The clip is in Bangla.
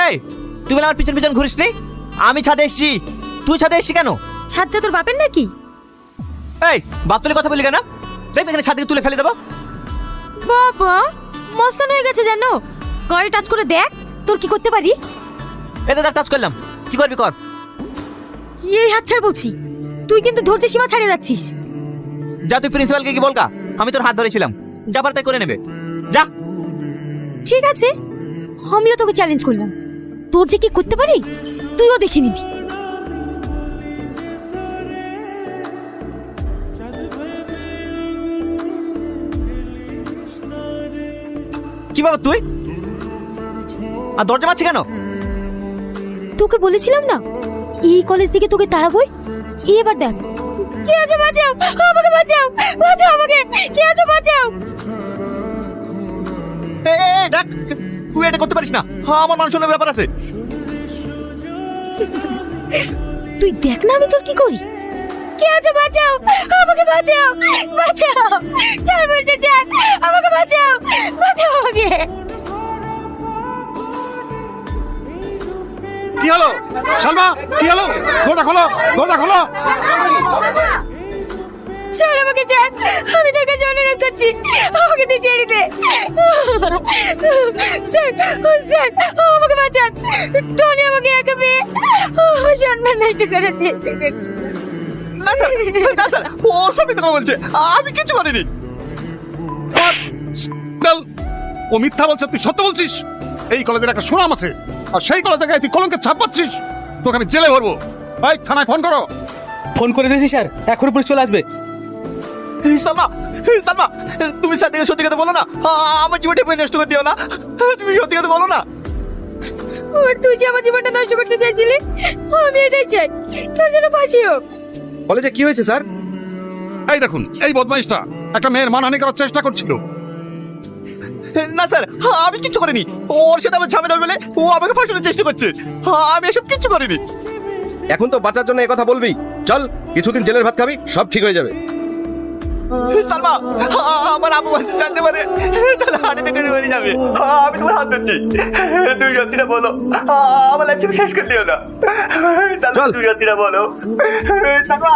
এই তুই বলে আমার পিছন পিছন ঘুরিস নি? আমি ছাদে এসছি, তুই ছাদে এসছি কেন? ছাদটা তোর বাপের নাকি? এই বাপ তুলে কথা বলি কেন? দেখ এখানে ছাদ থেকে তুলে ফেলে দেবো। বাবা মস্তান হয়ে গেছে জানো। গাড়ি টাচ করে দেখ তোর কি করতে পারি। এতে দেখ টাচ করলাম, কি করবি কর। এই হাত ছাড় বলছি, তুই কিন্তু ধৈর্যের সীমা ছাড়িয়ে যাচ্ছিস। যা তুই প্রিন্সিপালকে কি বলকা আমি তোর হাত ধরেছিলাম, যাবার তাই করে নেবে, যা। ঠিক আছে, আমিও তোকে চ্যালেঞ্জ করলাম, তোর যে কি করতে পারি তুইও দেখে নিবি। কি বাবা তুই আর দরজা মারছি কেন? তোকে বলেছিলাম না এই কলেজ থেকে তোকে তাড়াবই। এবার দেখ কে আছে, বাঁচাও আমাকে, বাঁচাও বাঁচাও আমাকে, কে আছে বাঁচাও। দেখ তুই এটা করতে পারিস না, আমার মান সম্মানের ব্যাপার আছে। তুই দেখ না আমি তোর কি করি। কে আছে বাঁচাও আমাকে, বাঁচাও বাঁচাও, চার বলছে চার, আমাকে বাঁচাও বাঁচাও আমাকে। কি হলো সালমা, কি হলো? দরজা খোলো, দরজা খোলো। ছাড় আমাকে, ছাড়, আমি তোর কাছে অনুরোধ করছি, আমাকে দিয়ে ছেড়ে দে। স্যার, স্যার আমাকে বাঁচান, টনি আমাকে একা পেয়ে আমার সম্মান নষ্ট করার চেষ্টা করছে। না স্যার, না স্যার, ও সবই তো বলছে, আমি কিছু করিনি। ও মিথ্যা বলছে, তুই সত্য বলছিস। এই কলেজের একটা সুনাম আছে, আর সেই কলেজে গায়ে তুই কলঙ্কের ছাপ পাচ্ছিস। তোকে আমি জেলে ভরবো। ভাই থানায় ফোন করো। ফোন করে দিয়েছি স্যার, এখনই পুলিশ চলে আসবে। সালমা, সালমা তুমি স্যার থেকে সত্যি কথা বলো না, আমার জীবনটা নষ্ট করে দিও না, তুমি সত্যি কথা বলো না। আর তুই যে আমার জীবনটা নষ্ট করতে চাইছিলি, আমি এটাই চাই, তোর জন্য ফাঁসি হোক। কলেজে কি হয়েছে স্যার? এই দেখুন, এই বদমাইশটা একটা মেয়ের মানহানি করার চেষ্টা করছিল। না স্যার, আমি কিচ্ছু করিনি, ওর সাথে আমার ঝামেলা বলে ও আমাকে ফাঁসানোর চেষ্টা করছে, আমি এসব কিচ্ছু করিনি। এখন তো বাঁচার জন্য একথা বলবি। চল কিছুদিন জেলের ভাত খাবি, সব ঠিক হয়ে যাবে। সালমা, আমার আবু বাচ্চা জানতে পারে তাহলে হার্ট অ্যাটাকে মরে যাবে। আমি তোমার হাত ধরছি, তুমি সত্যিটা বলো, আমার লাইফ শেষ করে দিও না। চল। তুমি সত্যিটা বলো সালমা।